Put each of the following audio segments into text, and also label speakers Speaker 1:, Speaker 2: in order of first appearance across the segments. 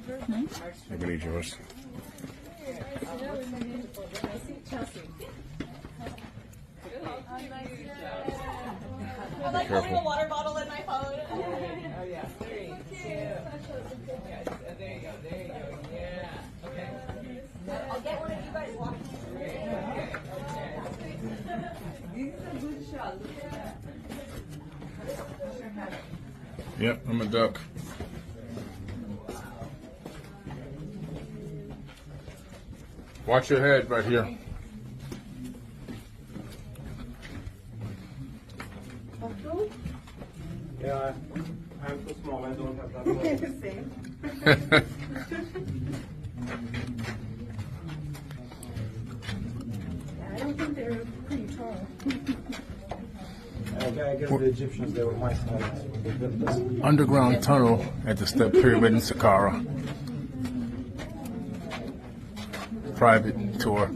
Speaker 1: I can eat yours.
Speaker 2: I like having a water bottle in my phone.
Speaker 3: Oh yeah. 3, 2. Yes. There you go. Yeah. Okay.
Speaker 2: I'll get one of you guys walking.
Speaker 3: Okay. This is a good shot. Look at that.
Speaker 1: Yep, I'm a duck. Watch your head right here.
Speaker 4: Yeah, I'm too small. I don't have that.
Speaker 2: Same. I don't think they're pretty tall.
Speaker 4: I guess the Egyptians, they were my size. They built this.
Speaker 1: Underground tunnel at the Step Pyramid in Saqqara. Private tour.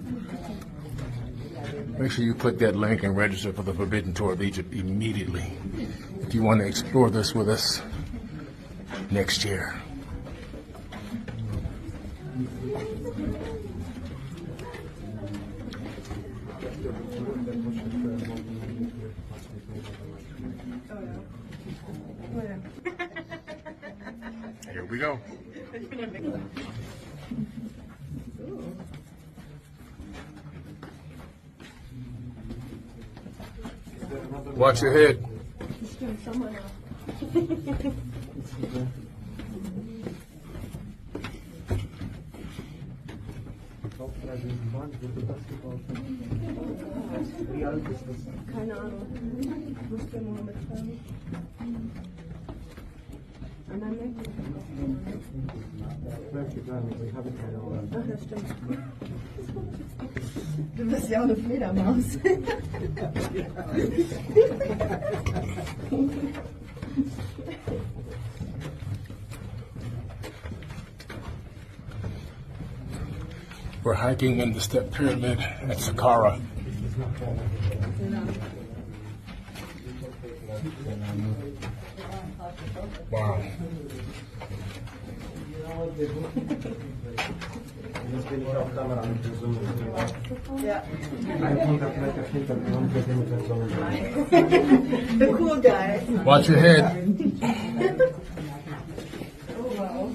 Speaker 1: Make sure you click that link and register for the Forbidden Tour of Egypt immediately if you want to explore this with us next year. Here we go. Watch your head.
Speaker 2: Keine Ahnung. Muss der Mohammed fragen. An der Neck? Ach, das stimmt. Du bist ja auch eine Fledermaus.
Speaker 1: We're hiking in the Step Pyramid at Saqqara. Wow.
Speaker 4: Jetzt bin ich auf Kamera mit der Sonne.
Speaker 2: Ja.
Speaker 4: Ein Kontakt mit der Hintergrund mit der Sonne.
Speaker 2: The cool guy.
Speaker 1: Watch your head.
Speaker 2: Oh wow.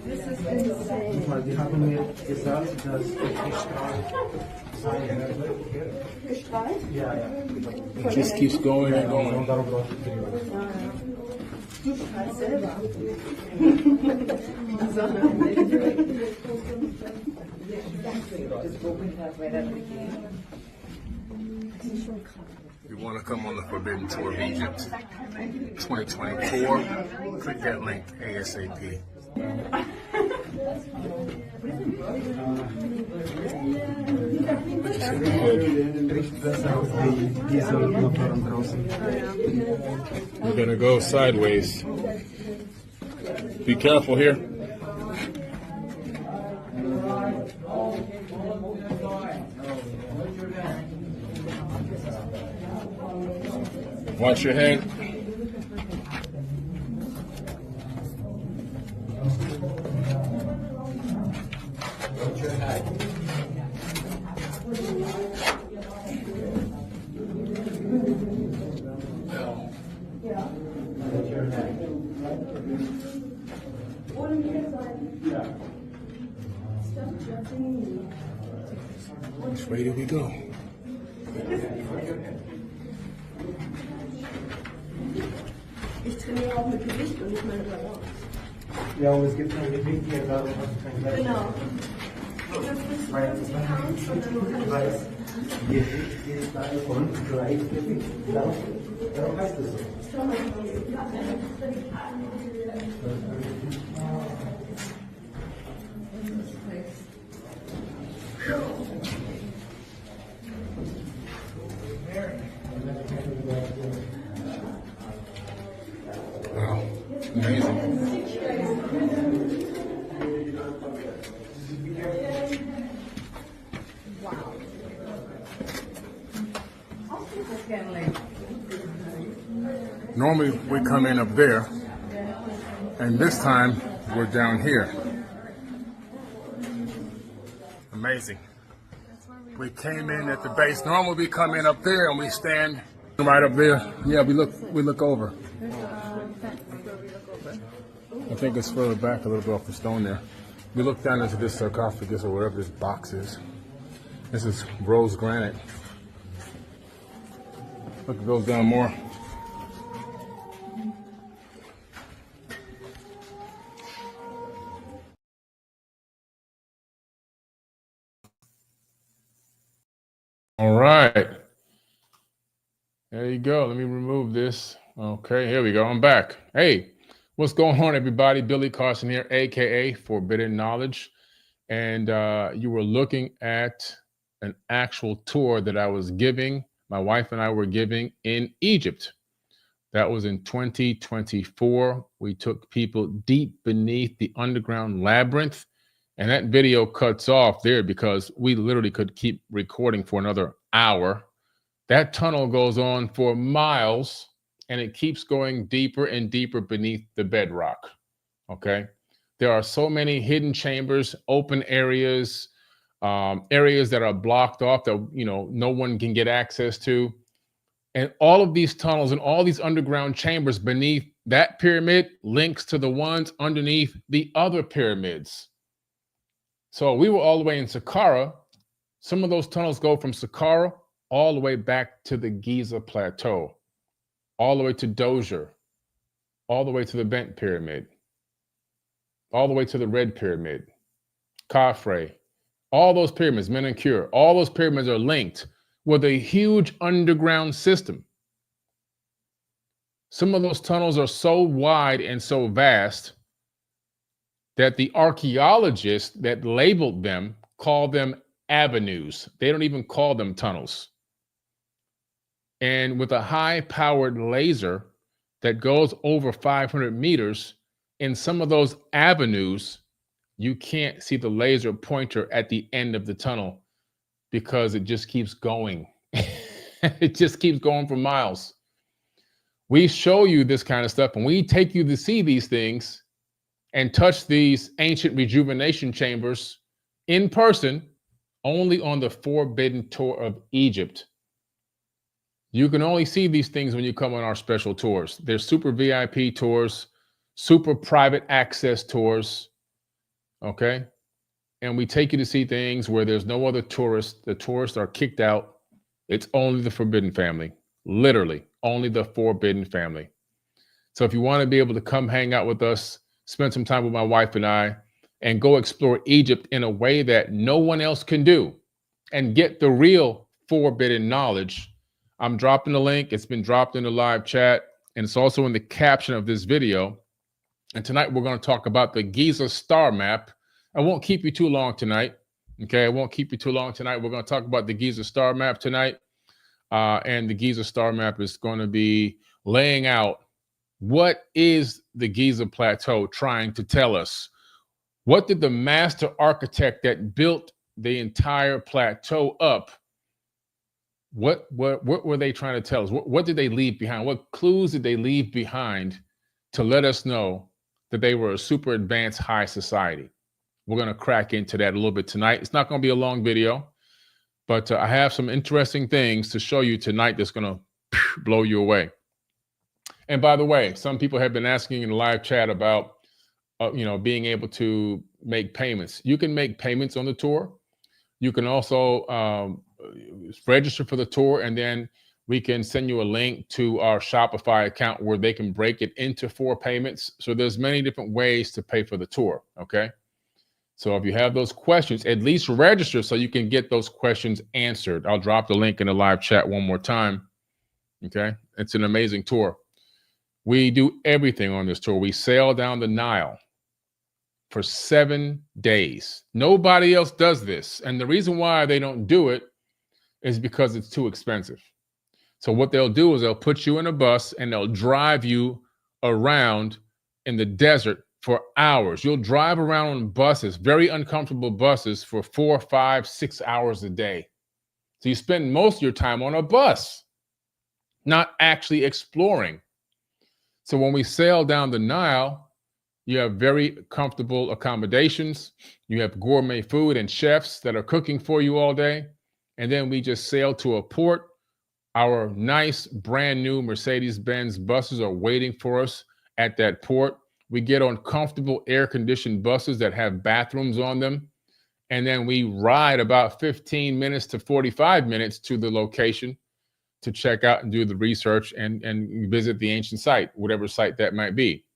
Speaker 2: This is insane.
Speaker 4: Weil die haben mir gesagt, dass ich gestrahlt sein werde.
Speaker 2: Gestrahlt?
Speaker 4: Ja, ja.
Speaker 1: It just keeps going and
Speaker 4: Und
Speaker 1: going.
Speaker 4: darum brauche ich Video.
Speaker 2: Du strahlst selber. Die Sonne. Das ist schon krass.
Speaker 1: If you want to come on the Forbidden Tour of Egypt 2024, click that link ASAP.
Speaker 4: Riecht besser als die Dieselmotoren draußen.
Speaker 1: We're gonna go sideways. Be careful here. Watch your head. Which way do we go?
Speaker 2: Ich trainiere auch mit Gewicht und nicht meine Balance.
Speaker 4: Ja, und es gibt kein Gewicht hier, darum hast du kein Gleich.
Speaker 2: Genau. Und das bist du 50 Pounds und dann kann ich das.
Speaker 4: Gewicht ist davon Gleichgewicht. Darum heißt es so.
Speaker 1: Wow, amazing. Normally we come in up there, and this time we're down here. Amazing. We came in at the base. Normally we come in up there and we stand right up there. Yeah, we look over. I think it's further back a little bit off the stone there. We look down into this sarcophagus or whatever this box is. This is rose granite. Look, it goes down more. All right. There you go. Let me remove this. Okay, here we go. I'm back. Hey, what's going on, everybody? Billy Carson here, aka Forbidden Knowledge. And you were looking at an actual tour that I was giving, my wife and I were giving in Egypt. That was in 2024. We took people deep beneath the underground labyrinth. And that video cuts off there because we literally could keep recording for another hour. That tunnel goes on for miles and it keeps going deeper and deeper beneath the bedrock. Okay. There are so many hidden chambers, open areas, areas that are blocked off that, you know, no one can get access to. And all of these tunnels and all these underground chambers beneath that pyramid links to the ones underneath the other pyramids. So we were all the way in Saqqara. Some of those tunnels go from Saqqara all the way back to the Giza Plateau, all the way to Dozier, all the way to the Bent Pyramid, all the way to the Red Pyramid, Khafre. All those pyramids, Menkaure, all those pyramids are linked with a huge underground system. Some of those tunnels are so wide and so vast that the archaeologists that labeled them call them avenues. They don't even call them tunnels. And with a high-powered laser that goes over 500 meters, in some of those avenues, you can't see the laser pointer at the end of the tunnel because it just keeps going. It just keeps going for miles. We show you this kind of stuff and we take you to see these things and touch these ancient rejuvenation chambers in person only on the Forbidden Tour of Egypt. You can only see these things when you come on our special tours. They're super VIP tours, super private access tours, okay? And we take you to see things where there's no other tourists. The tourists are kicked out. It's only the Forbidden family, literally only the Forbidden family. So if you want to be able to come hang out with us, spend some time with my wife and I, and go explore Egypt in a way that no one else can do and get the real forbidden knowledge, I'm dropping the link. It's been dropped in the live chat, and it's also in the caption of this video. And tonight we're going to talk about the Giza star map. I won't keep you too long tonight. Okay, I won't keep you too long tonight. We're going to talk about the Giza star map tonight. And the Giza star map is going to be laying out what is the Giza Plateau trying to tell us? What did the master architect that built the entire plateau up, what were they trying to tell us? What did they leave behind? What clues did they leave behind to let us know that they were a super advanced high society? We're going to crack into that a little bit tonight. It's not going to be a long video, but I have some interesting things to show you tonight that's going to blow you away. And by the way, some people have been asking in the live chat about, being able to make payments. You can make payments on the tour. You can also register for the tour, and then we can send you a link to our Shopify account where they can break it into 4 payments. So there's many different ways to pay for the tour, okay? So if you have those questions, at least register so you can get those questions answered. I'll drop the link in the live chat one more time, okay? It's an amazing tour. We do everything on this tour. We sail down the Nile for 7 days. Nobody else does this. And the reason why they don't do it is because it's too expensive. So what they'll do is they'll put you in a bus and they'll drive you around in the desert for hours. You'll drive around on buses, very uncomfortable buses, for 4, 5, 6 hours a day. So you spend most of your time on a bus, not actually exploring. So when we sail down the Nile, You have very comfortable accommodations. You have gourmet food and chefs that are cooking for you all day. And then we just sail to a port. Our nice brand new Mercedes-Benz buses are waiting for us at that port. We get on comfortable air-conditioned buses that have bathrooms on them. And then we ride about 15 minutes to 45 minutes to the location to check out and do the research and visit the ancient site, whatever site that might be.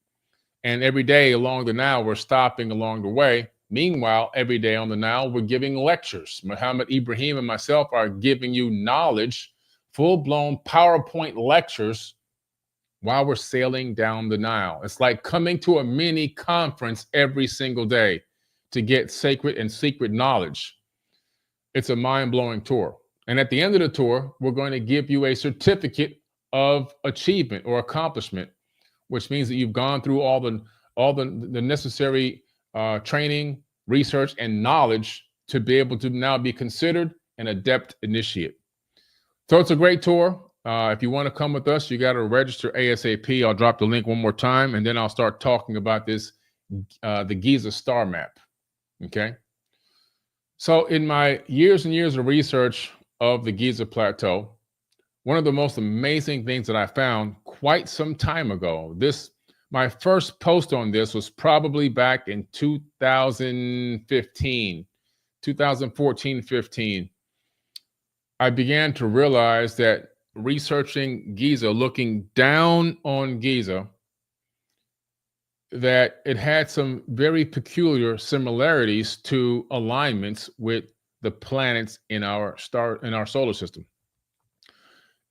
Speaker 1: And every day along the Nile, we're stopping along the way. Meanwhile, every day on the Nile, we're giving lectures. Muhammad Ibrahim and myself are giving you knowledge, full-blown PowerPoint lectures while we're sailing down the Nile. It's like coming to a mini conference every single day to get sacred and secret knowledge. It's a mind-blowing tour. And at the end of the tour, we're going to give you a certificate of achievement or accomplishment, which means that you've gone through all the necessary training, research, and knowledge to be able to now be considered an adept initiate. So it's a great tour. If you want to come with us, you got to register ASAP. I'll drop the link one more time, and then I'll start talking about this, the Giza star map. Okay. So in my years and years of research of the Giza Plateau, one of the most amazing things that I found quite some time ago, my first post on this was probably back in 2014, 15. I began to realize that researching Giza, looking down on Giza, that it had some very peculiar similarities to alignments with the planets in our solar system.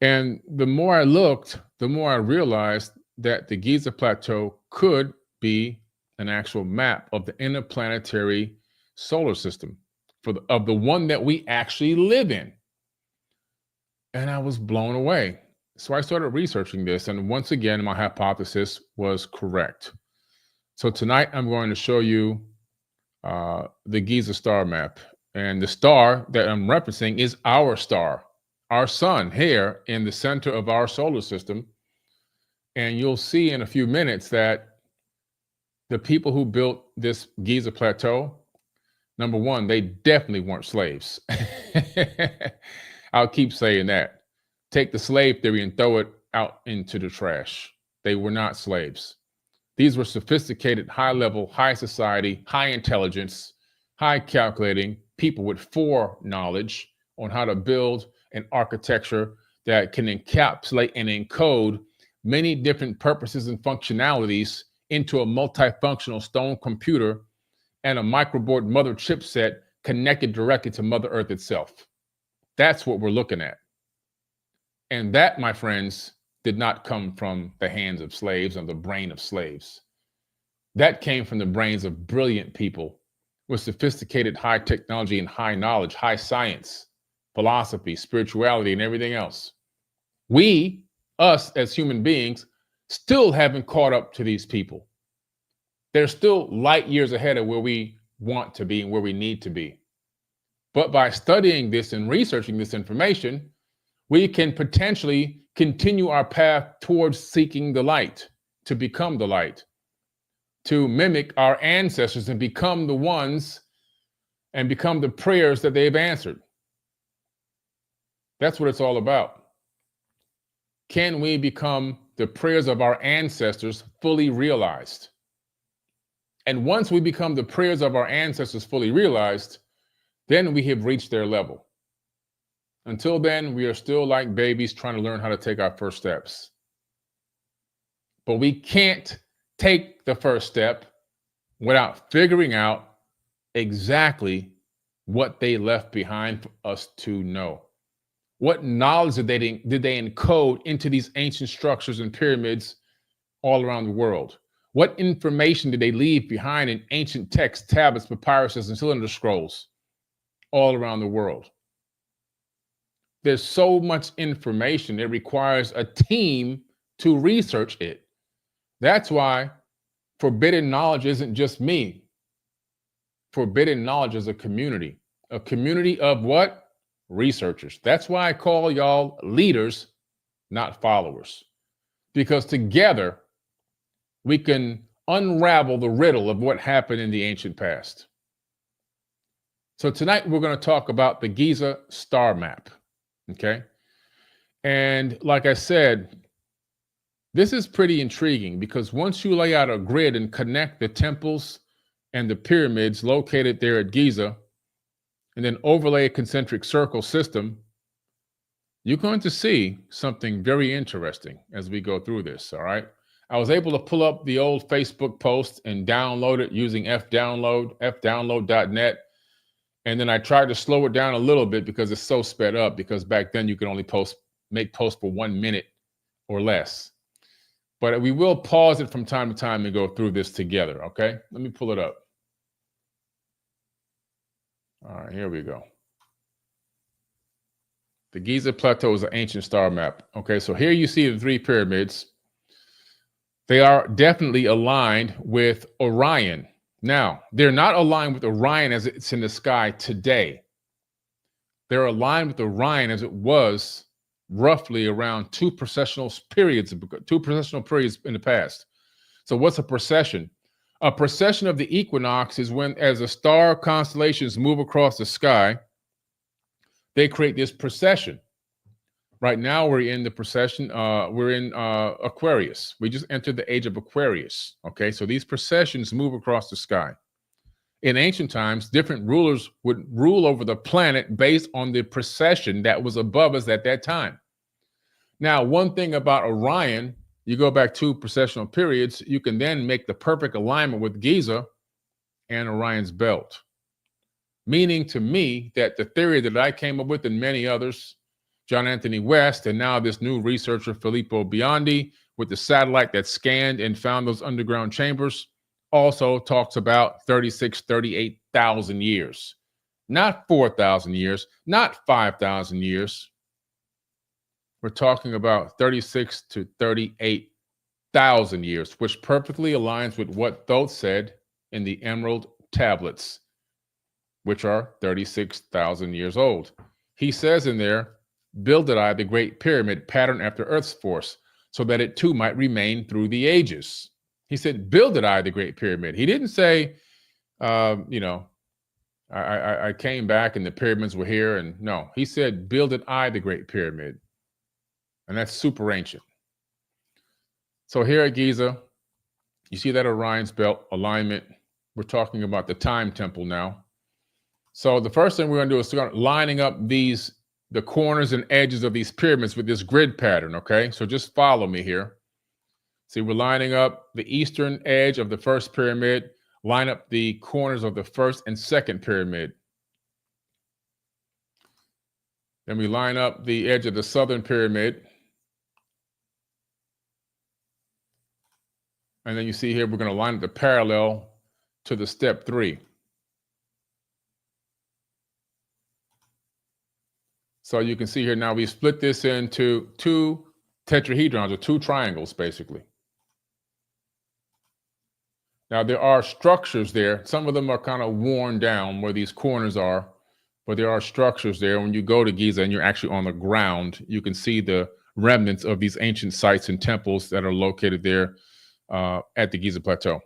Speaker 1: And the more I looked, the more I realized that the Giza Plateau could be an actual map of the interplanetary solar system of the one that we actually live in. And I was blown away. So I started researching this, and once again, my hypothesis was correct. So tonight I'm going to show you the Giza star map. And the star that I'm referencing is our star, our sun here in the center of our solar system. And you'll see in a few minutes that the people who built this Giza Plateau, number one, they definitely weren't slaves. I'll keep saying that. Take the slave theory and throw it out into the trash. They were not slaves. These were sophisticated, high-level, high society, high intelligence, high calculating people with foreknowledge on how to build an architecture that can encapsulate and encode many different purposes and functionalities into a multifunctional stone computer and a microboard mother chipset connected directly to Mother Earth itself. That's what we're looking at. And that, my friends, did not come from the hands of slaves or the brain of slaves. That came from the brains of brilliant people with sophisticated high technology and high knowledge, high science, philosophy, spirituality, and everything else. We, us as human beings, still haven't caught up to these people. They're still light years ahead of where we want to be and where we need to be. But by studying this and researching this information, we can potentially continue our path towards seeking the light, to become the light, to mimic our ancestors and become the ones and become the prayers that they've answered. That's what it's all about. Can we become the prayers of our ancestors fully realized? And once we become the prayers of our ancestors fully realized, then we have reached their level. Until then, we are still like babies trying to learn how to take our first steps. But we can't take the first step without figuring out exactly what they left behind for us to know. What knowledge did they encode into these ancient structures and pyramids all around the world? What information did they leave behind in ancient texts, tablets, papyruses, and cylinder scrolls all around the world? There's so much information, it requires a team to research it. That's why forbidden knowledge isn't just me. Forbidden knowledge is a community of what? Researchers. That's why I call y'all leaders, not followers. Because together we can unravel the riddle of what happened in the ancient past. So tonight we're going to talk about the Giza star map. Okay. And like I said, this is pretty intriguing because once you lay out a grid and connect the temples and the pyramids located there at Giza, and then overlay a concentric circle system, you're going to see something very interesting as we go through this. All right. I was able to pull up the old Facebook post and download it using fdownload.net. And then I tried to slow it down a little bit because it's so sped up, because back then you could only make posts for 1 minute or less. But we will pause it from time to time and go through this together. Okay. Let me pull it up. All right, here we go. The Giza Plateau is an ancient star map. Okay, so here you see the 3 pyramids. They are definitely aligned with Orion. Now, they're not aligned with Orion as it's in the sky today. They're aligned with Orion as it was roughly around 2 precessional periods in the past. So what's a precession? A precession of the equinox is when, as the star constellations move across the sky, they create this precession. Right now, we're in the precession. We're in Aquarius. We just entered the age of Aquarius. Okay, so these precessions move across the sky. In ancient times, different rulers would rule over the planet based on the precession that was above us at that time. Now, one thing about Orion, you go back 2 precessional periods, you can then make the perfect alignment with Giza and Orion's belt. Meaning to me that the theory that I came up with and many others, John Anthony West, and now this new researcher, Filippo Biondi, with the satellite that scanned and found those underground chambers, also talks about 38,000 years. Not 4,000 years, not 5,000 years. We're talking about 36 to 38,000 years, which perfectly aligns with what Thoth said in the Emerald Tablets, which are 36,000 years old. He says in there, builded I the great pyramid patterned after Earth's force, so that it too might remain through the ages. He said, builded I the great pyramid. He didn't say, I came back and the pyramids were here. And no, he said, builded I the great pyramid. And that's super ancient. So here at Giza, you see that Orion's belt alignment. We're talking about the time temple now. So the first thing we're going to do is start lining up the corners and edges of these pyramids with this grid pattern, okay? So just follow me here. See, we're lining up the eastern edge of the first pyramid, line up the corners of the first and second pyramid. Then we line up the edge of the southern pyramid. And then you see here, we're going to line up the parallel to the step 3. So you can see here now we split this into 2 tetrahedrons, or 2 triangles, basically. Now there are structures there. Some of them are kind of worn down where these corners are, but there are structures there. When you go to Giza and you're actually on the ground, you can see the remnants of these ancient sites and temples that are located there at the Giza Plateau.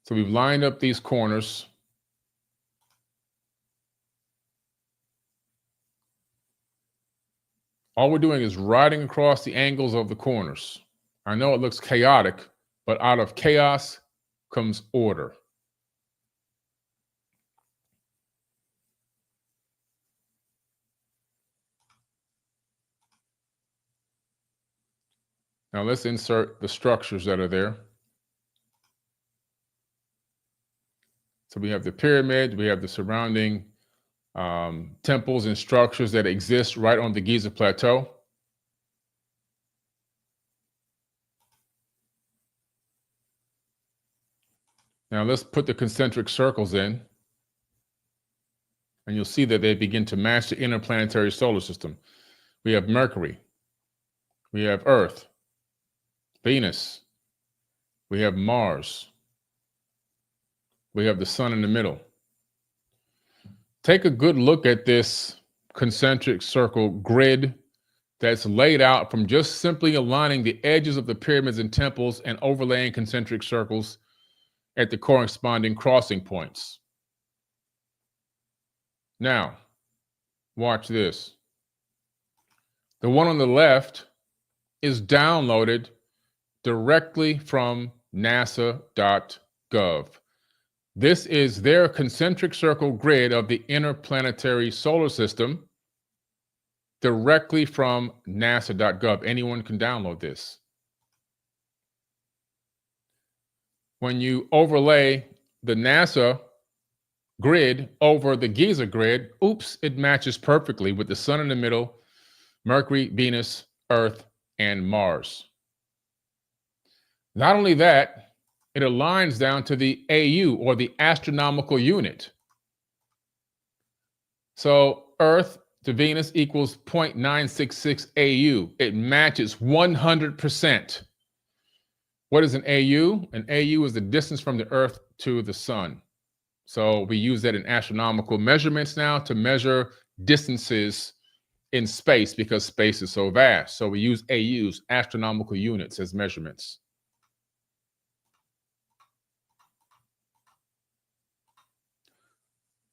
Speaker 1: So we've lined up these corners. All we're doing is riding across the angles of the corners. I know it looks chaotic, but out of chaos comes order. Now let's insert the structures that are there. So we have the pyramid, we have the surrounding temples and structures that exist right on the Giza Plateau. Now let's put the concentric circles in, and you'll see that they begin to match the interplanetary solar system. We have Mercury, we have Earth, Venus, we have Mars, we have the sun in the middle. take a good look at this concentric circle grid that's laid out from just simply aligning the edges of the pyramids and temples and overlaying concentric circles at the corresponding crossing points. Now, watch this. The one on the left is downloaded directly from nasa.gov. This is their concentric circle grid of the interplanetary solar system directly from nasa.gov. Anyone can download this. When you overlay the NASA grid over the Giza grid, oops, it matches perfectly with the sun in the middle, Mercury, Venus, Earth, and Mars. Not only that, it aligns down to the AU, or the astronomical unit. So Earth to Venus equals 0.966 AU. It matches 100%. What is an AU? An AU is the distance from the Earth to the sun. So we use that in astronomical measurements now to measure distances in space, because space is so vast. So we use AUs, astronomical units, as measurements.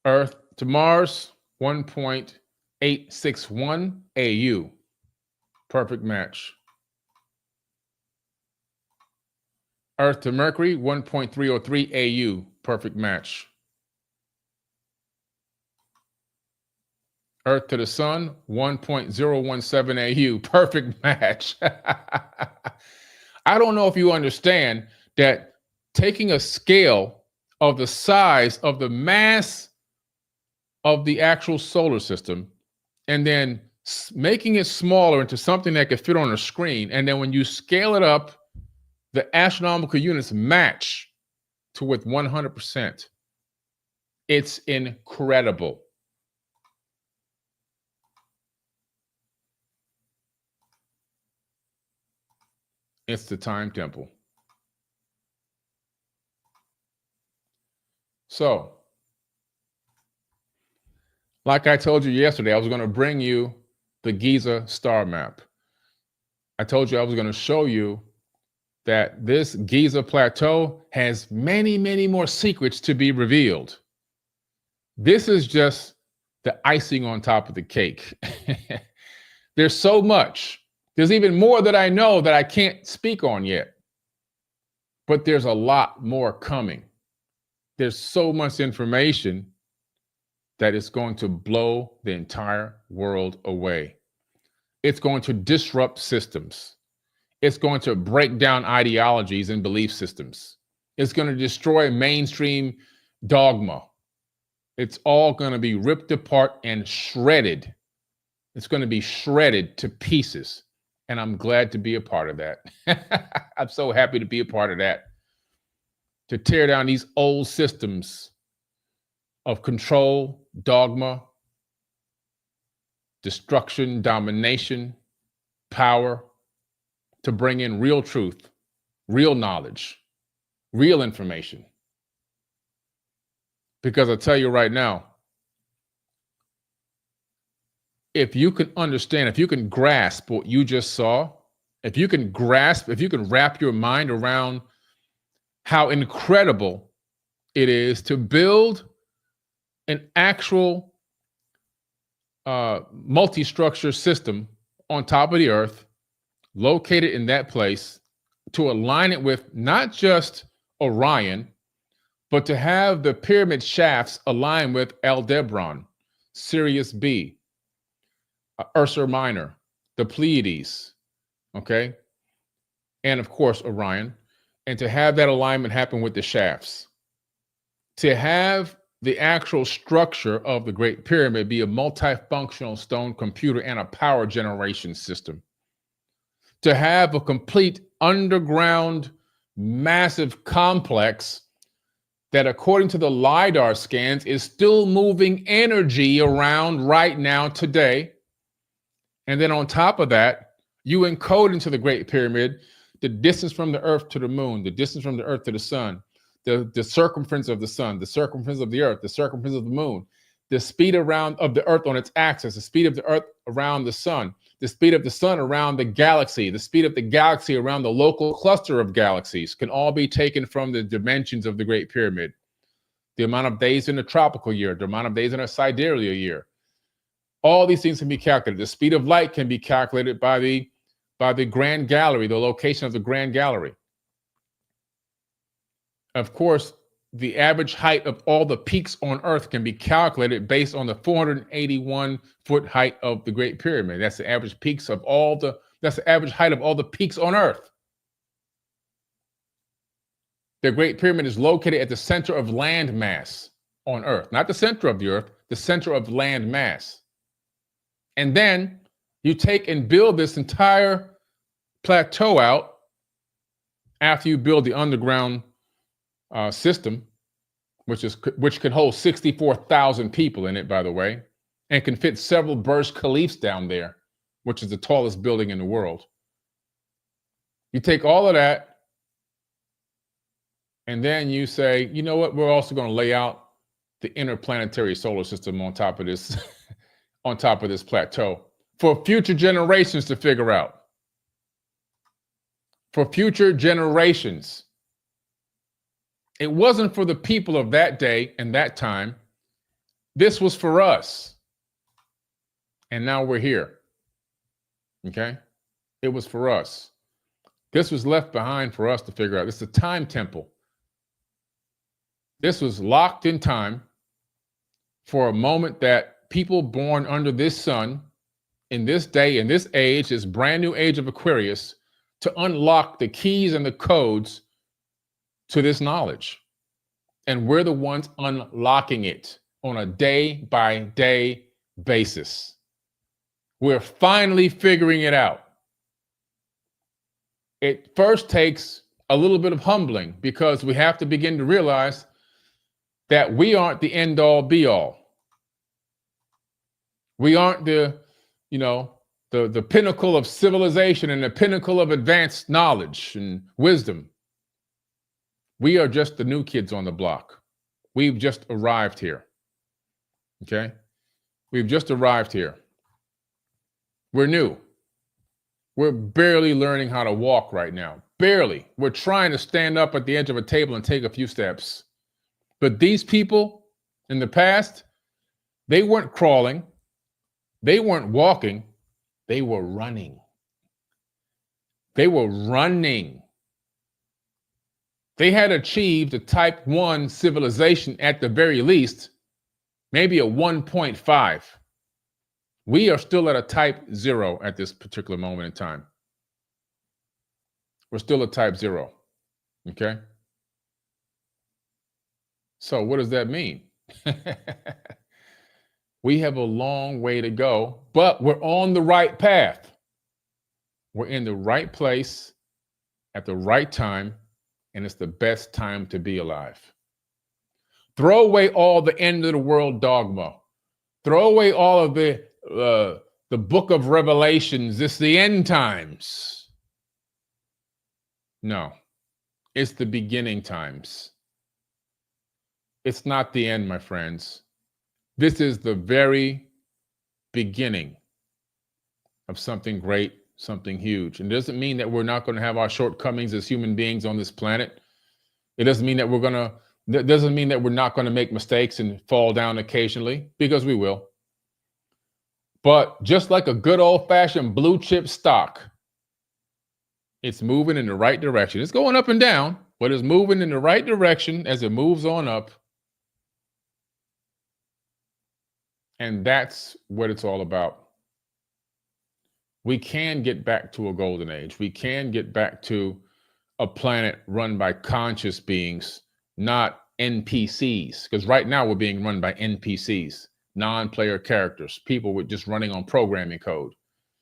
Speaker 1: Earth to Mars, 1.861 AU. Perfect match. Earth to Mercury, 1.303 AU. Perfect match. Earth to the Sun, 1.017 AU. Perfect match. I don't know if you understand that taking a scale of the size of the mass of the actual solar system and then making it smaller into something that could fit on a screen, and then when you scale it up, the astronomical units match to with 100%. It's incredible. It's the time temple. So, like I told you yesterday, I was going to bring you the Giza star map. I told you I was going to show you that this Giza plateau has many, many more secrets to be revealed. This is just the icing on top of the cake. There's so much. There's even more that I know that I can't speak on yet. But there's a lot more coming. There's so much information that is going to blow the entire world away. It's going to disrupt systems. It's going to break down ideologies and belief systems. It's going to destroy mainstream dogma. It's all going to be ripped apart and shredded. It's going to be shredded to pieces. And I'm glad to be a part of that. I'm so happy to be a part of that. To tear down these old systems of control, dogma, destruction, domination, power, to bring in real truth, real knowledge, real information. Because I'll tell you right now, if you can understand, if you can grasp what you just saw, if you can wrap your mind around how incredible it is to build an actual multi-structure system on top of the earth, located in that place, to align it with not just Orion, but to have the pyramid shafts align with Aldebaran, Sirius B, Ursa Minor, the Pleiades, okay? And of course, Orion. And to have that alignment happen with the shafts. To have the actual structure of the Great Pyramid be a multifunctional stone computer and a power generation system. To have a complete underground, massive complex that, according to the LiDAR scans, is still moving energy around right now today. And then on top of that, you encode into the Great Pyramid the distance from the Earth to the moon, the distance from the Earth to the sun, the circumference of the sun, the circumference of the Earth, the circumference of the moon. the speed of the Earth on its axis, the speed of the Earth around the sun, the speed of the sun around the galaxy, the speed of the galaxy around the local cluster of galaxies can all be taken from the dimensions of the Great Pyramid. The amount of days in a tropical year, the amount of days in a sidereal year. All these things can be calculated. The speed of light can be calculated by the Grand Gallery, the location of the Grand Gallery. Of course, the average height of all the peaks on Earth can be calculated based on the 481-foot height of the Great Pyramid. That's the average that's the average height of all the peaks on Earth. The Great Pyramid is located at the center of land mass on Earth, not the center of the Earth, the center of land mass. And then you take and build this entire plateau out after you build the underground system, which can hold 64,000 people in it, by the way, and can fit several Burj Khalifas down there, which is the tallest building in the world. You take all of that, and then you say, you know what? We're also going to lay out the interplanetary solar system on top of this, on top of this plateau for future generations to figure out. For future generations. It wasn't for the people of that day and that time. This was for us. And now we're here. Okay? It was for us. This was left behind for us to figure out. This is a time temple. This was locked in time for a moment that people born under this sun, in this day, in this age, this brand new age of Aquarius, to unlock the keys and the codes to this knowledge. And we're the ones unlocking it on a day-by-day basis. We're finally figuring it out. It first takes a little bit of humbling because we have to begin to realize that we aren't the end-all be-all. We aren't the pinnacle of civilization and the pinnacle of advanced knowledge and wisdom. We are just the new kids on the block. We've just arrived here. Okay? We've just arrived here. We're new. We're barely learning how to walk right now. Barely. We're trying to stand up at the edge of a table and take a few steps. But these people in the past, they weren't crawling. They weren't walking. They were running. They were running. They had achieved a type 1 civilization at the very least, maybe a 1.5. We are still at a type 0 at this particular moment in time. We're still a type 0. Okay? So what does that mean? We have a long way to go, but we're on the right path. We're in the right place at the right time, and it's the best time to be alive. Throw away all the end of the world dogma. Throw away all of the book of Revelations. It's the end times. No, it's the beginning times. It's not the end, my friends. This is the very beginning of something great, something huge. And it doesn't mean that we're not going to have our shortcomings as human beings on this planet. It doesn't mean that we're not going to make mistakes and fall down occasionally, because we will. But just like a good old-fashioned blue chip stock, it's moving in the right direction. It's going up and down, but it's moving in the right direction as it moves on up. And that's what it's all about. We can get back to a golden age. We can get back to a planet run by conscious beings, not NPCs. Because right now we're being run by NPCs, non-player characters, people with just running on programming code.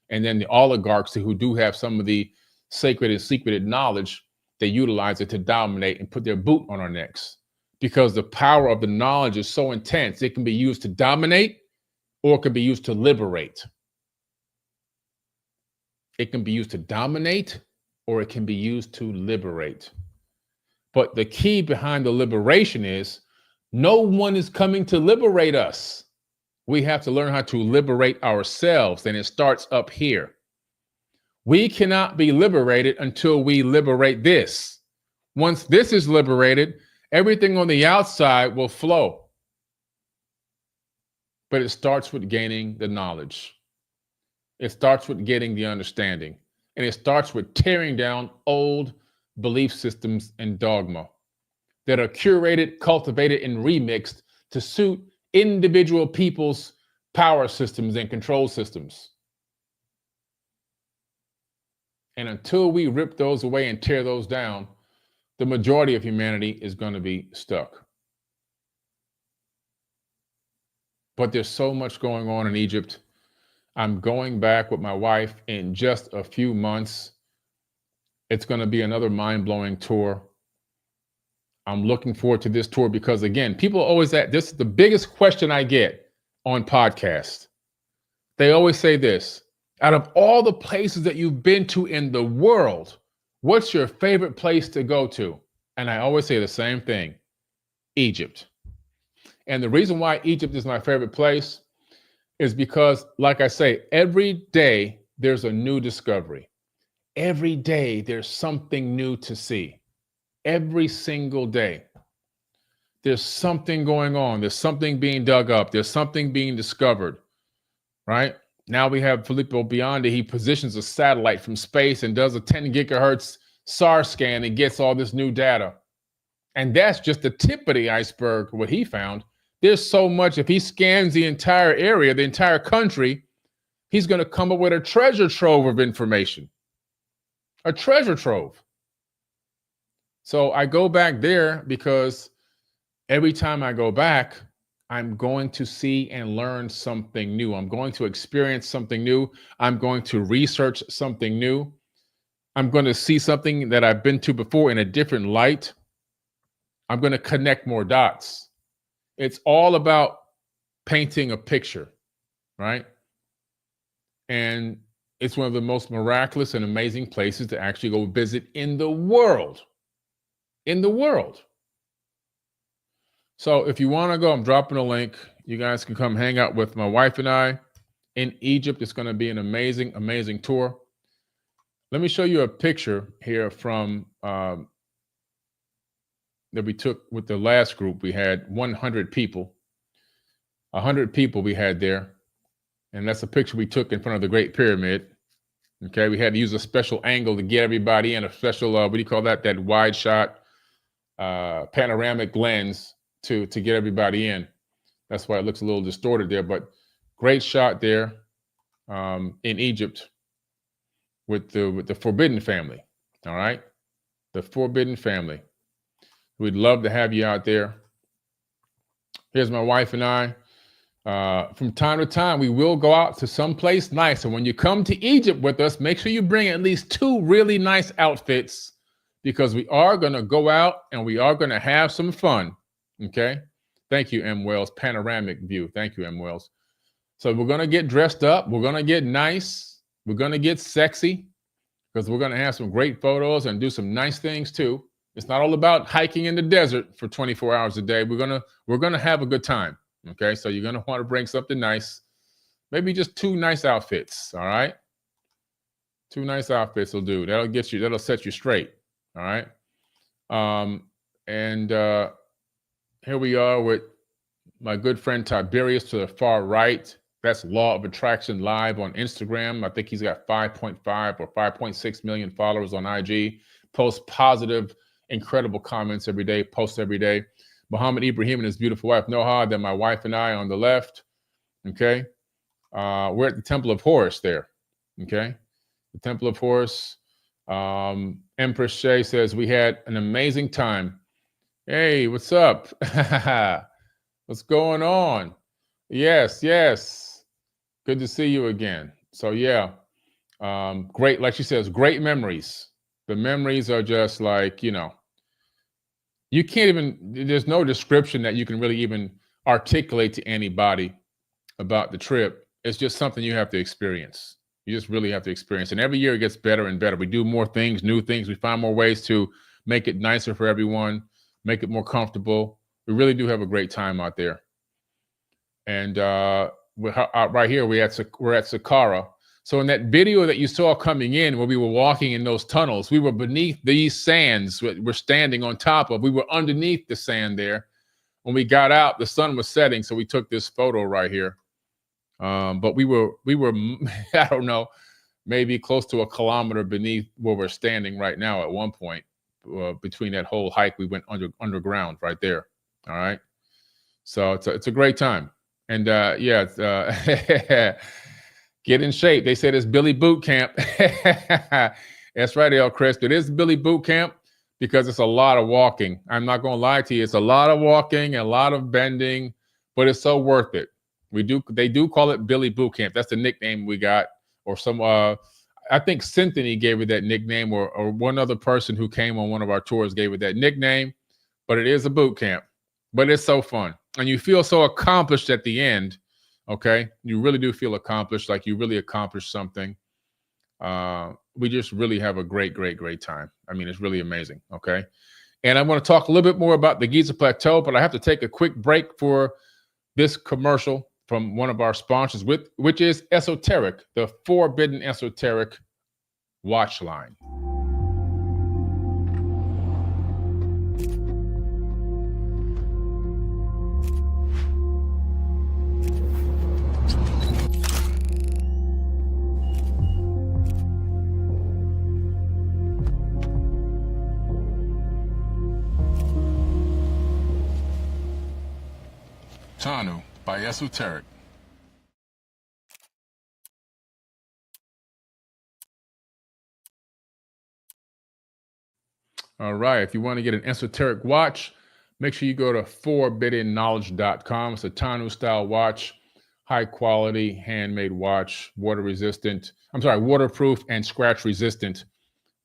Speaker 1: And then the oligarchs who do have some of the sacred and secreted knowledge, they utilize it to dominate and put their boot on our necks. Because the power of the knowledge is so intense, it can be used to dominate, or it can be used to liberate. It can be used to dominate, or it can be used to liberate. But the key behind the liberation is no one is coming to liberate us. We have to learn how to liberate ourselves, and it starts up here. We cannot be liberated until we liberate this. Once this is liberated, everything on the outside will flow. But it starts with gaining the knowledge. It starts with getting the understanding. And it starts with tearing down old belief systems and dogma that are curated, cultivated, and remixed to suit individual people's power systems and control systems. And until we rip those away and tear those down, the majority of humanity is going to be stuck. But there's so much going on in Egypt. I'm going back with my wife in just a few months. It's going to be another mind-blowing tour. I'm looking forward to this tour because, again, people always ask, this is the biggest question I get on podcasts. They always say this: out of all the places that you've been to in the world, what's your favorite place to go to? And I always say the same thing: Egypt. And the reason why Egypt is my favorite place is because, like I say, every day there's a new discovery. Every day there's something new to see. Every single day there's something going on. There's something being dug up. There's something being discovered, right? Now we have Filippo Biondi. He positions a satellite from space and does a 10 gigahertz SAR scan and gets all this new data. And that's just the tip of the iceberg, what he found. There's so much. If he scans the entire area, the entire country, he's going to come up with a treasure trove of information. A treasure trove. So I go back there because every time I go back, I'm going to see and learn something new. I'm going to experience something new. I'm going to research something new. I'm going to see something that I've been to before in a different light. I'm going to connect more dots. It's all about painting a picture, right? And it's one of the most miraculous and amazing places to actually go visit in the world. In the world. So if you want to go, I'm dropping a link. You guys can come hang out with my wife and I in Egypt. It's going to be an amazing, amazing tour. Let me show you a picture here from that we took with the last group. We had 100 people. 100 people we had there. And that's a picture we took in front of the Great Pyramid. Okay, we had to use a special angle to get everybody in, a special, what do you call that? That wide shot panoramic lens to get everybody in. That's why it looks a little distorted there, but great shot there in Egypt with the Forbidden family. All right, the Forbidden family. We'd love to have you out there. Here's my wife and I. From time to time, we will go out to someplace nice. And when you come to Egypt with us, make sure you bring at least 2 really nice outfits, because we are going to go out and we are going to have some fun. Okay. Thank you, M. Wells. Panoramic view. Thank you, M. Wells. So we're going to get dressed up. We're going to get nice. We're going to get sexy, because we're going to have some great photos and do some nice things too. It's not all about hiking in the desert for 24 hours a day. We're going to have a good time. Okay. So you're going to want to bring something nice, maybe just 2 nice outfits. All right. 2 nice outfits will do. That'll set you straight. All right. Here we are with my good friend Tiberius to the far right. That's Law of Attraction Live on Instagram. I think he's got 5.5 or 5.6 million followers on IG. Posts positive, incredible comments every day, posts every day. Muhammad Ibrahim and his beautiful wife, Noha, then my wife and I on the left. Okay. We're at the Temple of Horus there. Okay. The Temple of Horus. Empress Shay says, we had an amazing time. Hey, what's up? What's going on? Yes. Good to see you again. So yeah, great. Like she says, great memories. The memories are just like, you can't even, there's no description that you can really even articulate to anybody about the trip. It's just something you have to experience. You just really have to experience. And every year it gets better and better. We do more things, new things. We find more ways to make it nicer for everyone, make it more comfortable. We really do have a great time out there. And right here, we're at Saqqara. So in that video that you saw coming in, where we were walking in those tunnels, we were beneath these sands we're standing on top of. We were underneath the sand there. When we got out, the sun was setting, so we took this photo right here. But we were I don't know, maybe close to a kilometer beneath where we're standing right now at one point. Between that whole hike, we went underground right there. All right. So it's a great time. And yeah, get in shape. They said it's Billy Boot Camp. That's right, El Chris. It is Billy Boot Camp because it's a lot of walking. I'm not going to lie to you. It's a lot of walking, a lot of bending, but it's so worth it. They do call it Billy Boot Camp. That's the nickname we got. Or some, I think Cynthia gave it that nickname, or one other person who came on one of our tours gave it that nickname. But it is a boot camp. But it's so fun. And you feel so accomplished at the end. Okay, you really do feel accomplished, like you really accomplished something. We just really have a great time. I mean, it's really amazing. Okay, and I want to talk a little bit more about the Giza Plateau, but I have to take a quick break for this commercial from one of our sponsors, which is Esoteric, the Forbidden Esoteric watch line. Tanu by Esoteric. All right. If you want to get an esoteric watch, make sure you go to forbiddenknowledge.com. It's a Tanu style watch, high quality, handmade watch, waterproof and scratch resistant.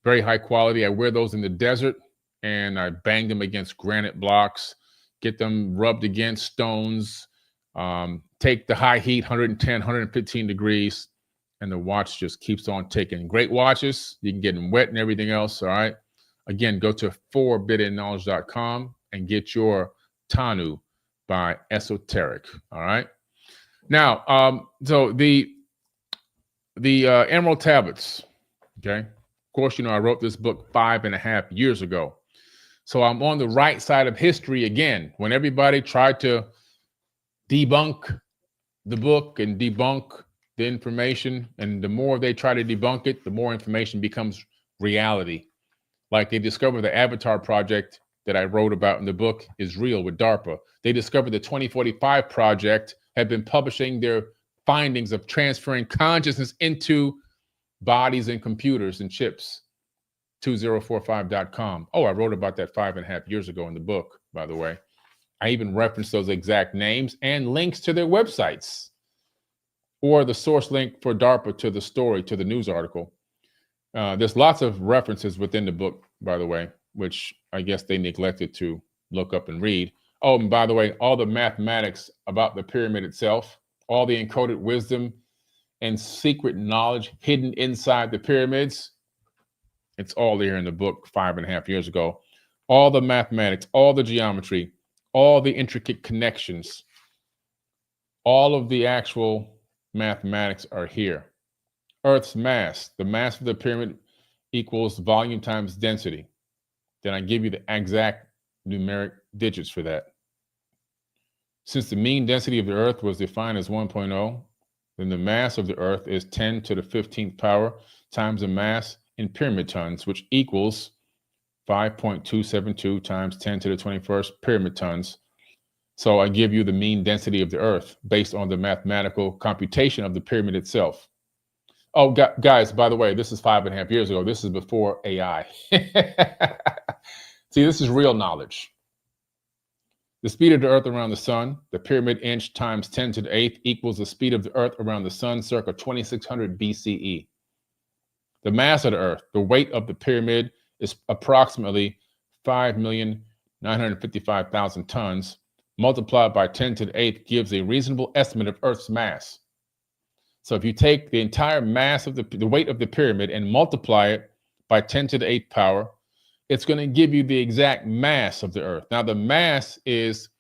Speaker 1: Very high quality. I wear those in the desert and I bang them against granite blocks, get them rubbed against stones, take the high heat, 110, 115 degrees, and the watch just keeps on ticking. Great watches. You can get them wet and everything else. All right. Again, go to forbiddenknowledge.com and get your Tanu by Esoteric. All right. Now, so the Emerald Tablets. Okay. Of course, I wrote this book 5.5 years ago. So I'm on the right side of history again. When everybody tried to debunk the book and debunk the information, and the more they try to debunk it, the more information becomes reality. Like they discovered the Avatar project that I wrote about in the book is real with DARPA. They discovered the 2045 project had been publishing their findings of transferring consciousness into bodies and computers and chips. 2045.com. Oh, I wrote about that 5.5 years ago in the book, by the way. I even referenced those exact names and links to their websites, or the source link for DARPA to the story, to the news article. There's lots of references within the book, by the way, which I guess they neglected to look up and read. Oh, and by the way, all the mathematics about the pyramid itself, all the encoded wisdom and secret knowledge hidden inside the pyramids, it's all there in the book 5.5 years ago. All the mathematics, all the geometry, all the intricate connections, all of the actual mathematics are here. Earth's mass, the mass of the pyramid equals volume times density. Then I give you the exact numeric digits for that. Since the mean density of the Earth was defined as 1.0, then the mass of the Earth is 10 to the 15th power times the mass in pyramid tons, which equals 5.272 times 10 to the 21st pyramid tons. So I give you the mean density of the Earth based on the mathematical computation of the pyramid itself. Oh, guys, by the way, this is 5.5 years ago. This is before AI. See, this is real knowledge. The speed of the Earth around the sun, the pyramid inch times 10 to the 8th equals the speed of the Earth around the sun circa 2600 BCE. The mass of the Earth, the weight of the pyramid is approximately 5,955,000 tons. Multiplied by 10 to the 8th gives a reasonable estimate of Earth's mass. So if you take the entire mass of the weight of the pyramid and multiply it by 10 to the 8th power, it's going to give you the exact mass of the Earth. Now the mass is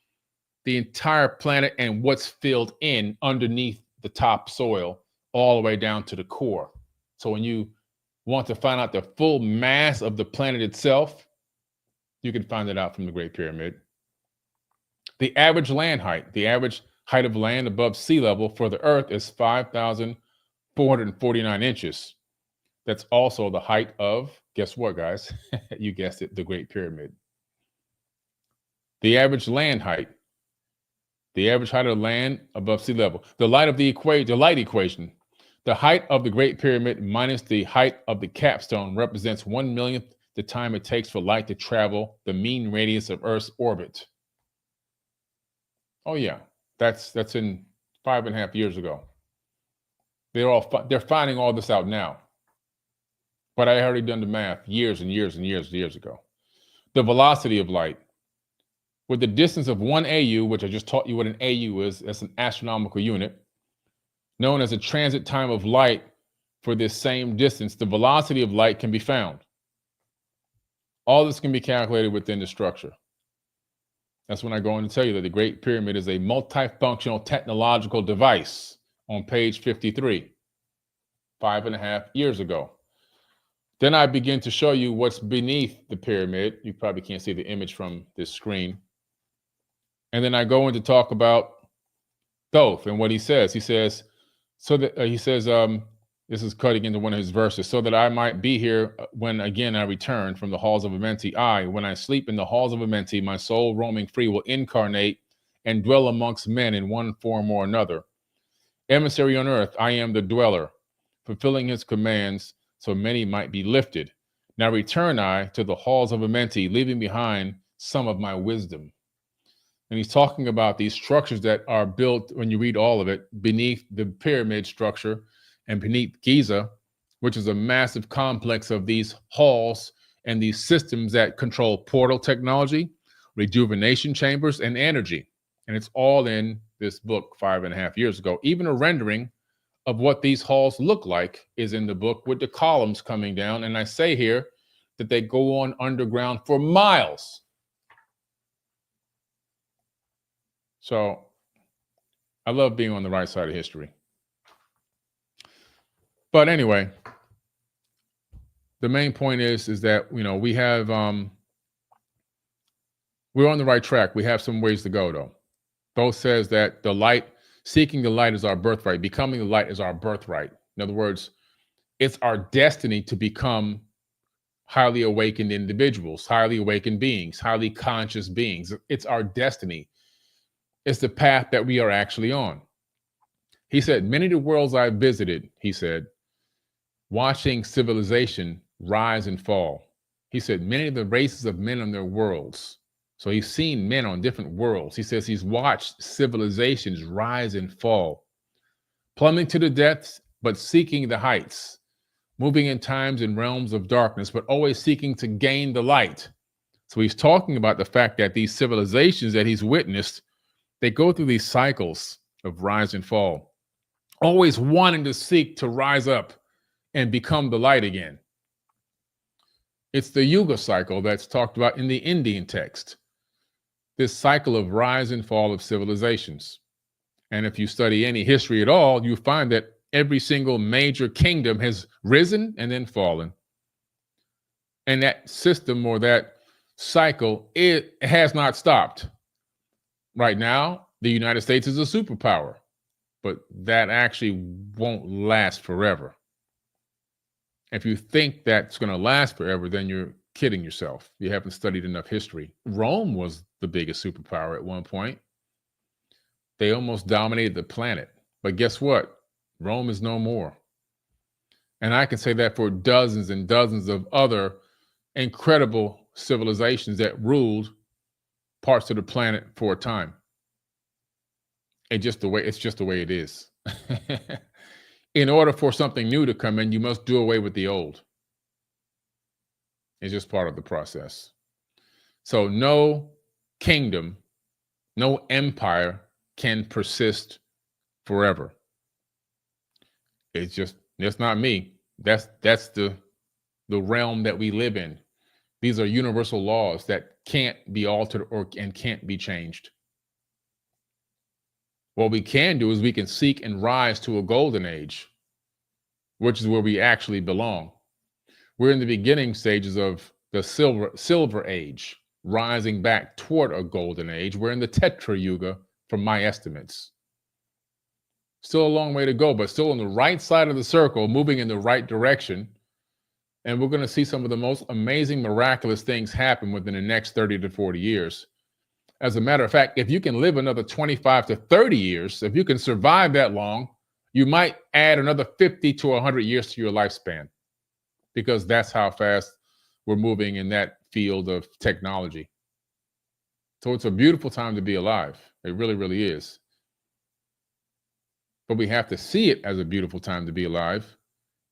Speaker 1: the entire planet and what's filled in underneath the top soil all the way down to the core. So when you want to find out the full mass of the planet itself, you can find it out from the Great Pyramid. The average land height, the average height of land above sea level for the Earth is 5,449 inches. That's also the height of, guess what, guys? You guessed it, the Great Pyramid. The average land height, the average height of land above sea level. The light equation. The height of the Great Pyramid minus the height of the capstone represents 1/millionth the time it takes for light to travel the mean radius of Earth's orbit. Oh yeah, that's in 5.5 years ago. They're finding all this out now. But I already done the math years and years and years ago. The velocity of light. With the distance of 1 AU, which I just taught you what an AU is, that's an astronomical unit, known as a transit time of light for this same distance, the velocity of light can be found. All this can be calculated within the structure. That's when I go on to tell you that the Great Pyramid is a multifunctional technological device on page 53, 5.5 years ago. Then I begin to show you what's beneath the pyramid. You probably can't see the image from this screen. And then I go in to talk about Thoth and what he says. He says, this is cutting into one of his verses, so that I might be here when again I return from the halls of Amenti. When I sleep in the halls of Amenti, my soul roaming free will incarnate and dwell amongst men in one form or another. Emissary on earth, I am the dweller, fulfilling his commands so many might be lifted. Now return I to the halls of Amenti, leaving behind some of my wisdom. And he's talking about these structures that are built, when you read all of it, beneath the pyramid structure and beneath Giza, which is a massive complex of these halls and these systems that control portal technology, rejuvenation chambers, and energy. And it's all in this book 5.5 years ago. Even a rendering of what these halls look like is in the book with the columns coming down. And I say here that they go on underground for miles. So I love being on the right side of history. But anyway, the main point is that, you know, we have, we're on the right track. We have some ways to go, though. Thoth says that the light, seeking the light is our birthright. Becoming the light is our birthright. In other words, it's our destiny to become highly awakened individuals, highly awakened beings, highly conscious beings. It's our destiny. It's the path that we are actually on. He said, many of the worlds I've visited, he said, watching civilization rise and fall. He said, many of the races of men on their worlds. So he's seen men on different worlds. He says he's watched civilizations rise and fall, plummeting to the depths, but seeking the heights, moving in times and realms of darkness, but always seeking to gain the light. So he's talking about the fact that these civilizations that he's witnessed, they go through these cycles of rise and fall, always wanting to seek to rise up and become the light again. It's the Yuga cycle that's talked about in the Indian text, this cycle of rise and fall of civilizations. And if you study any history at all, you find that every single major kingdom has risen and then fallen. And that system or that cycle, it has not stopped. Right now, the United States is a superpower, but that actually won't last forever. If you think that's going to last forever, then you're kidding yourself. You haven't studied enough history. Rome was the biggest superpower at one point. They almost dominated the planet. But guess what? Rome is no more. And I can say that for dozens and dozens of other incredible civilizations that ruled parts of the planet for a time. It's just the way it is. In order for something new to come in, you must do away with the old. It's just part of the process. So no kingdom, no empire can persist forever. That's not me. That's the realm that we live in. These are universal laws that can't be altered and can't be changed. What we can do is we can seek and rise to a golden age, which is where we actually belong. We're in the beginning stages of the silver age, rising back toward a golden age. We're in the Tetra Yuga, from my estimates. Still a long way to go, but still on the right side of the circle, moving in the right direction. And we're going to see some of the most amazing, miraculous things happen within the next 30 to 40 years. As a matter of fact, if you can live another 25 to 30 years, if you can survive that long, you might add another 50 to 100 years to your lifespan, because that's how fast we're moving in that field of technology. So it's a beautiful time to be alive. It really, really is. But we have to see it as a beautiful time to be alive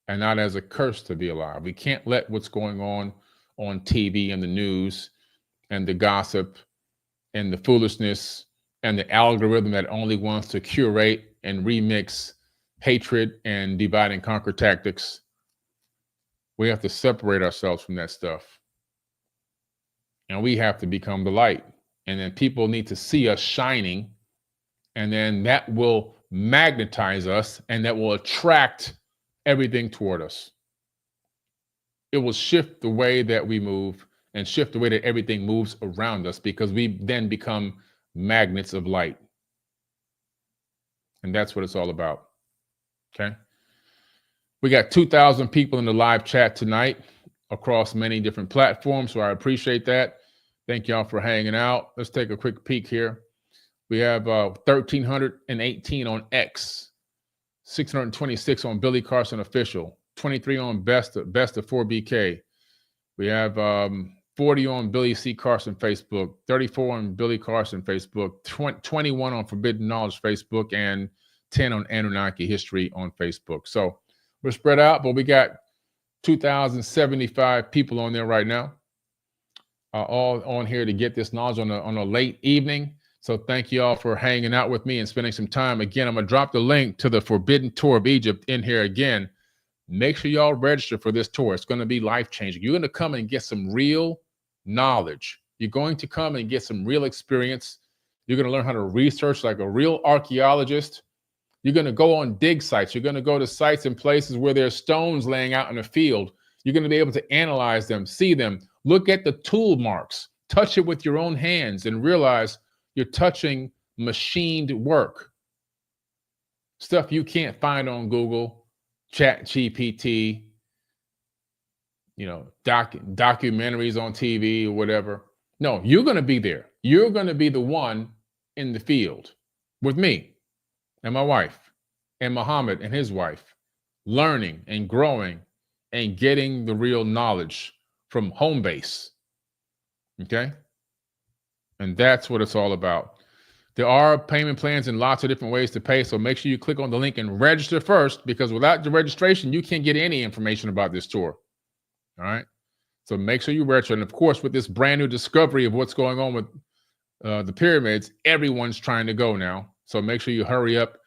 Speaker 1: and not as a curse to be alive. We can't let what's going on TV and the news and the gossip and the foolishness and the algorithm that only wants to curate and remix hatred and divide and conquer tactics. We have to separate ourselves from that stuff. And we have to become the light. And then people need to see us shining. And then that will magnetize us, and that will attract everything toward us. It will shift the way that we move and shift the way that everything moves around us, because we then become magnets of light. And that's what it's all about. Okay. We got 2,000 people in the live chat tonight across many different platforms, so I appreciate that. Thank y'all for hanging out. Let's take a quick peek here. We have 1,318 on X, 626 on Billy Carson Official, 23 on Best of 4BK. We have 40 on Billy C. Carson Facebook, 34 on Billy Carson Facebook, 21 on Forbidden Knowledge Facebook, and 10 on Anunnaki History on Facebook. So we're spread out, but we got 2,075 people on there right now, all on here to get this knowledge on a late evening. So thank you all for hanging out with me and spending some time. Again, I'm going to drop the link to the Forbidden Tour of Egypt in here again. Make sure y'all register for this tour. It's going to be life-changing. You're going to come and get some real knowledge. You're going to come and get some real experience. You're going to learn how to research like a real archaeologist. You're going to go on dig sites. You're going to go to sites and places where there's stones laying out in the field. You're going to be able to analyze them, see them, look at the tool marks, touch it with your own hands, and realize you're touching machined work. Stuff you can't find on Google, Chat GPT, documentaries on TV or whatever. No, you're going to be there. You're going to be the one in the field with me and my wife and Muhammad and his wife, learning and growing and getting the real knowledge from home base. Okay? And that's what it's all about. There are payment plans and lots of different ways to pay. So make sure you click on the link and register first, because without the registration, you can't get any information about this tour. All right. So make sure you register. And of course, with this brand new discovery of what's going on with the pyramids, everyone's trying to go now. So make sure you hurry up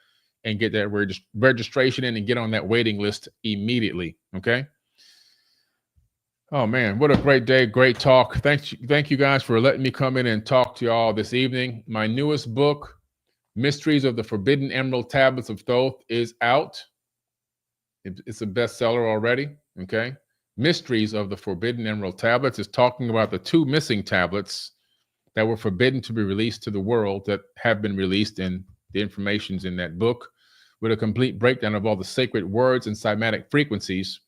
Speaker 1: and get that registration in and get on that waiting list immediately. Okay. Oh man, what a great day, great talk. Thank you guys for letting me come in and talk to y'all this evening. My newest book, Mysteries of the Forbidden Emerald Tablets of Thoth, is out. It's a bestseller already, okay? Mysteries of the Forbidden Emerald Tablets is talking about the 2 missing tablets that were forbidden to be released to the world that have been released, and the information's in that book with a complete breakdown of all the sacred words and cymatic frequencies.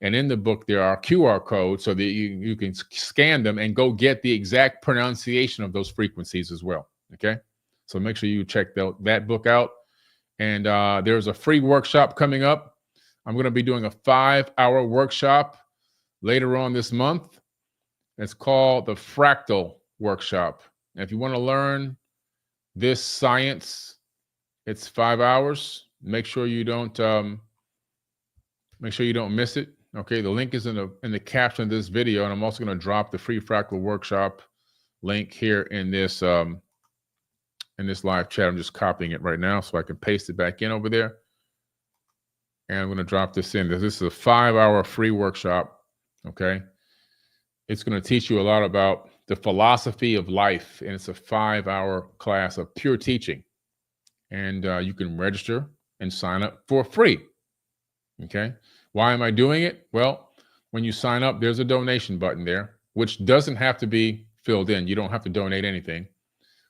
Speaker 1: And in the book, there are QR codes so that you can scan them and go get the exact pronunciation of those frequencies as well. Okay. So make sure you check that book out. And there's a free workshop coming up. I'm going to be doing a 5-hour workshop later on this month. It's called the Fractal Workshop. And if you want to learn this science, it's 5 hours. Make sure you don't miss it. Okay, the link is in the caption of this video, and I'm also going to drop the free Fractal Workshop link here in this live chat. I'm just copying it right now so I can paste it back in over there. And I'm going to drop this in. This is a 5-hour free workshop. Okay, it's going to teach you a lot about the philosophy of life, and it's a 5-hour class of pure teaching. and you can register and sign up for free. Okay. Why am I doing it? Well, when you sign up, there's a donation button there, which doesn't have to be filled in. You don't have to donate anything.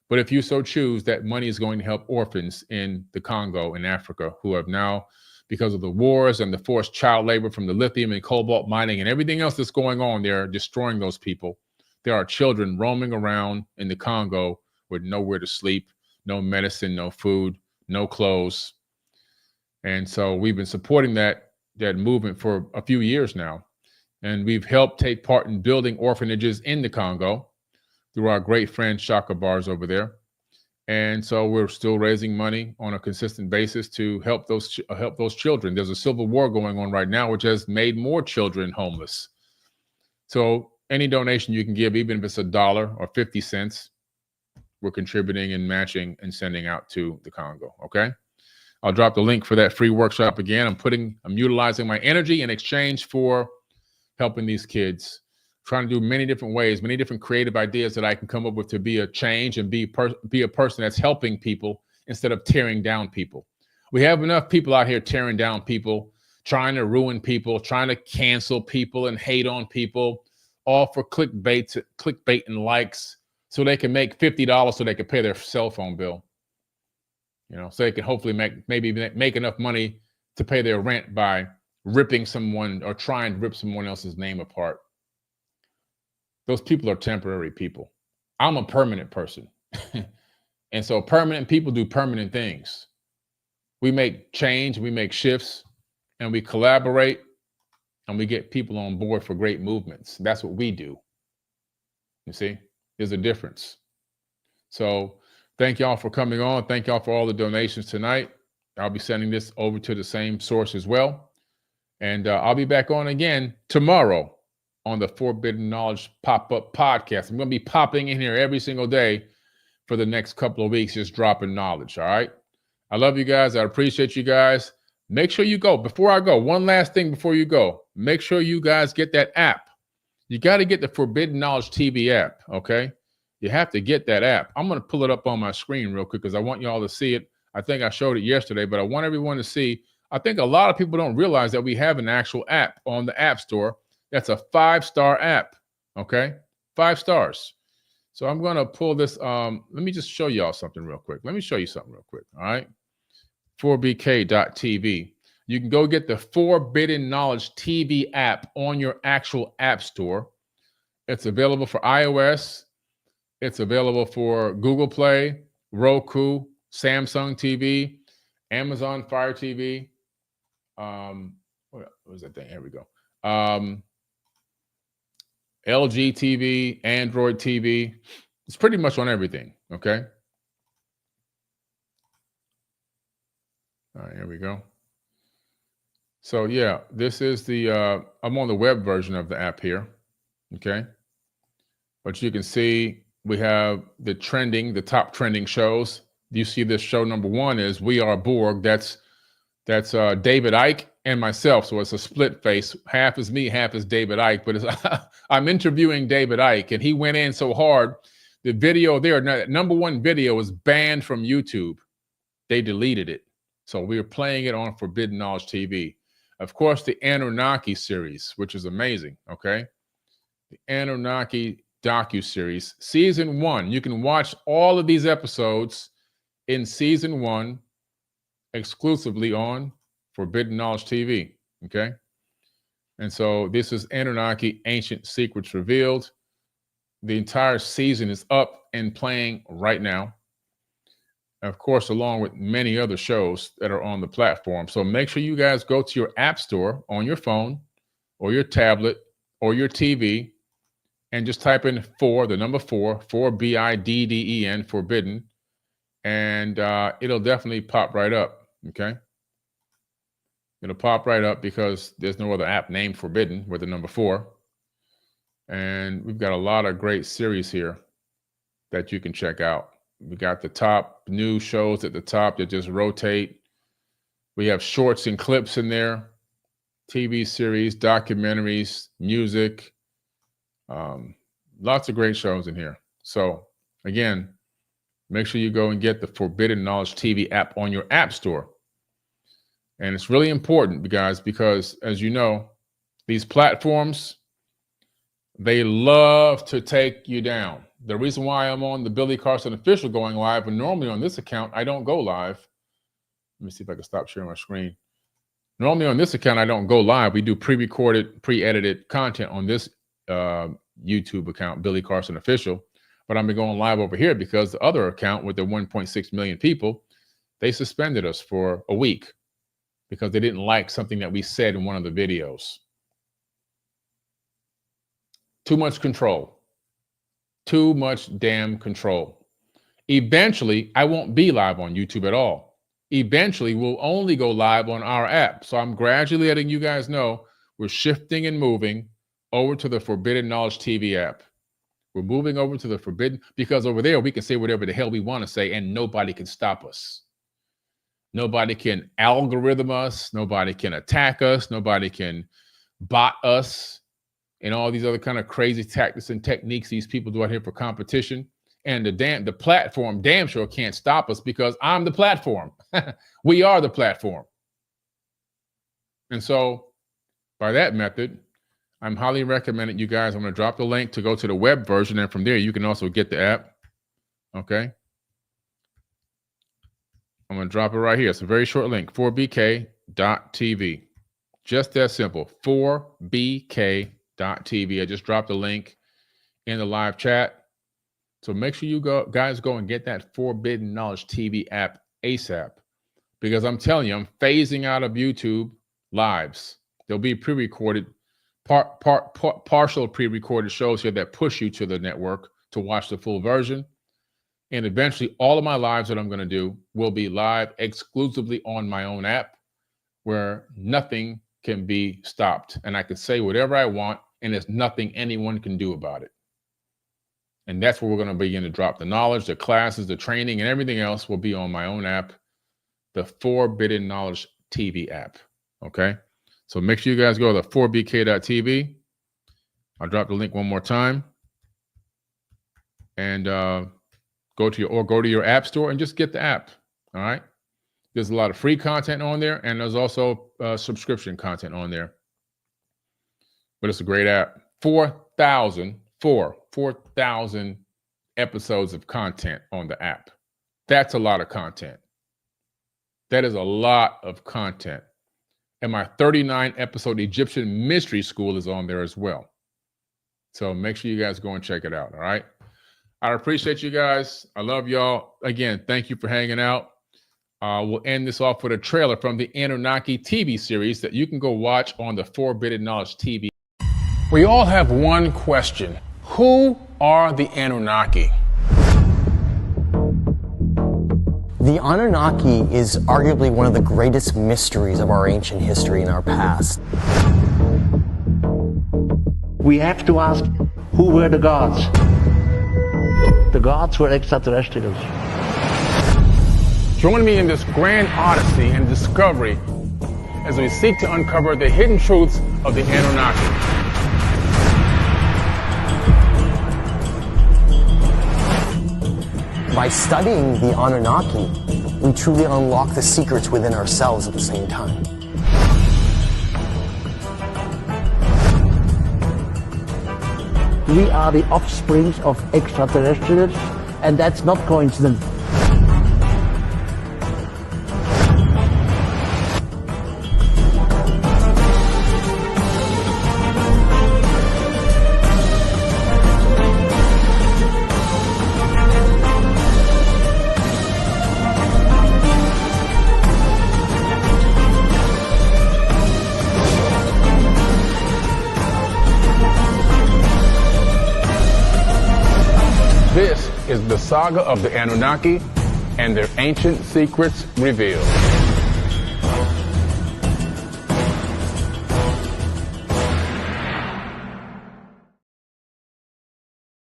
Speaker 1: But if you so choose, that money is going to help orphans in the Congo in Africa who have now, because of the wars and the forced child labor from the lithium and cobalt mining and everything else that's going on, they're destroying those people. There are children roaming around in the Congo with nowhere to sleep, no medicine, no food, no clothes. And so we've been supporting that movement for a few years now. And we've helped take part in building orphanages in the Congo through our great friend Shaka Bars over there. And so we're still raising money on a consistent basis to help those children. There's a civil war going on right now, which has made more children homeless. So any donation you can give, even if it's $1 or 50 cents, we're contributing and matching and sending out to the Congo. Okay. I'll drop the link for that free workshop again. I'm utilizing my energy in exchange for helping these kids, trying to do many different ways, many different creative ideas that I can come up with to be a change and be a person that's helping people instead of tearing down people. We have enough people out here tearing down people, trying to ruin people, trying to cancel people and hate on people, all for clickbait and likes, so they can make $50 so they can pay their cell phone bill. So they can hopefully make enough money to pay their rent by ripping someone or trying to rip someone else's name apart. Those people are temporary people. I'm a permanent person. And so permanent people do permanent things. We make change, we make shifts, and we collaborate, and we get people on board for great movements. That's what we do. You see, there's a difference. So thank y'all for coming on. Thank y'all for all the donations tonight. I'll be sending this over to the same source as well. And I'll be back on again tomorrow on the Forbidden Knowledge Pop-Up Podcast. I'm going to be popping in here every single day for the next couple of weeks, just dropping knowledge, all right? I love you guys. I appreciate you guys. Make sure you go. Before I go, one last thing before you go. Make sure you guys get that app. You got to get the Forbidden Knowledge TV app, okay? You have to get that app. I'm going to pull it up on my screen real quick because I want you all to see it. I think I showed it yesterday, but I want everyone to see. I think a lot of people don't realize that we have an actual app on the App Store. That's a 5-star app, okay? 5 stars. So I'm going to pull this. Let me just show y'all something real quick. Let me show you something real quick, all right? 4bk.tv. You can go get the Forbidden Knowledge TV app on your actual App Store. It's available for iOS. It's available for Google Play, Roku, Samsung TV, Amazon Fire TV. What was that thing? Here we go. LG TV, Android TV. It's pretty much on everything, okay? All right, here we go. So yeah, this is the, I'm on the web version of the app here, okay? But you can see we have the top trending shows. You see this show number 1 is We Are Borg. That's David Icke and myself. So it's a split face. Half is me, half is David Icke. But I'm interviewing David Icke, and he went in so hard. The video there, number 1 video, was banned from YouTube. They deleted it. So we were playing it on Forbidden Knowledge TV. Of course, the Anunnaki series, which is amazing, okay? The Anunnaki docu-series, season 1. You can watch all of these episodes in season 1 exclusively on Forbidden Knowledge TV, okay? And so this is Anunnaki Ancient Secrets Revealed. The entire season is up and playing right now. Of course, along with many other shows that are on the platform. So make sure you guys go to your App Store on your phone or your tablet or your TV and just type in 4, the number 4, Forbidden, Forbidden, and it'll definitely pop right up, okay? It'll pop right up because there's no other app named Forbidden with the number 4. And we've got a lot of great series here that you can check out. We got the top new shows at the top that just rotate. We have shorts and clips in there, TV series, documentaries, music, lots of great shows in here. So again, make sure you go and get the Forbidden Knowledge TV app on your app store. And it's really important, guys, because as you know, these platforms, they love to take you down. The reason why I'm on the Billy Carson Official going live, and normally on this account, I don't go live. Let me see if I can stop sharing my screen. Normally on this account, I don't go live. We do pre-recorded, pre-edited content on this YouTube account, Billy Carson Official. But I'm going live over here because the other account with the 1.6 million people, they suspended us for a week because they didn't like something that we said in one of the videos. Too much control. Too much damn control. Eventually, I won't be live on YouTube at all. Eventually, we'll only go live on our app. So I'm gradually letting you guys know we're shifting and moving over to the Forbidden Knowledge TV app. We're moving over to the Forbidden, because over there we can say whatever the hell we want to say and nobody can stop us. Nobody can algorithm us. Nobody can attack us. Nobody can bot us and all these other kind of crazy tactics and techniques these people do out here for competition. And the platform damn sure can't stop us because I'm the platform. We are the platform. And so by that method, I'm highly recommending you guys. I'm going to drop the link to go to the web version. And from there, you can also get the app. Okay. I'm going to drop it right here. It's a very short link, 4bk.tv. Just that simple, 4bk.tv. I just dropped the link in the live chat. So make sure you guys go and get that Forbidden Knowledge TV app ASAP, because I'm telling you, I'm phasing out of YouTube lives. There'll be pre-recorded, partial pre-recorded shows here that push you to the network to watch the full version. And eventually all of my lives that I'm going to do will be live exclusively on my own app, where nothing can be stopped. And I can say whatever I want, and there's nothing anyone can do about it. And that's where we're going to begin to drop the knowledge, the classes, the training, and everything else will be on my own app, the Forbidden Knowledge TV app. Okay. So make sure you guys go to 4bk.tv. I'll drop the link one more time. And go to your app store and just get the app. All right. There's a lot of free content on there, and there's also subscription content on there. But it's a great app. 4,000 episodes of content on the app. That's a lot of content. That is a lot of content. And my 39 episode Egyptian Mystery School is on there as well. So make sure you guys go and check it out. All right. I appreciate you guys. I love y'all. Again, thank you for hanging out. We'll end this off with a trailer from the Anunnaki TV series that you can go watch on the Forbidden Knowledge TV. We all have one question. Who are the Anunnaki?
Speaker 5: The Anunnaki is arguably one of the greatest mysteries of our ancient history and our past.
Speaker 6: We have to ask, who were the gods? The gods were extraterrestrials.
Speaker 1: Join me in this grand odyssey and discovery as we seek to uncover the hidden truths of the Anunnaki.
Speaker 5: By studying the Anunnaki, we truly unlock the secrets within ourselves at the same time.
Speaker 6: We are the offsprings of extraterrestrials, and that's not coincidence.
Speaker 1: This is the saga of the Anunnaki and their ancient secrets revealed.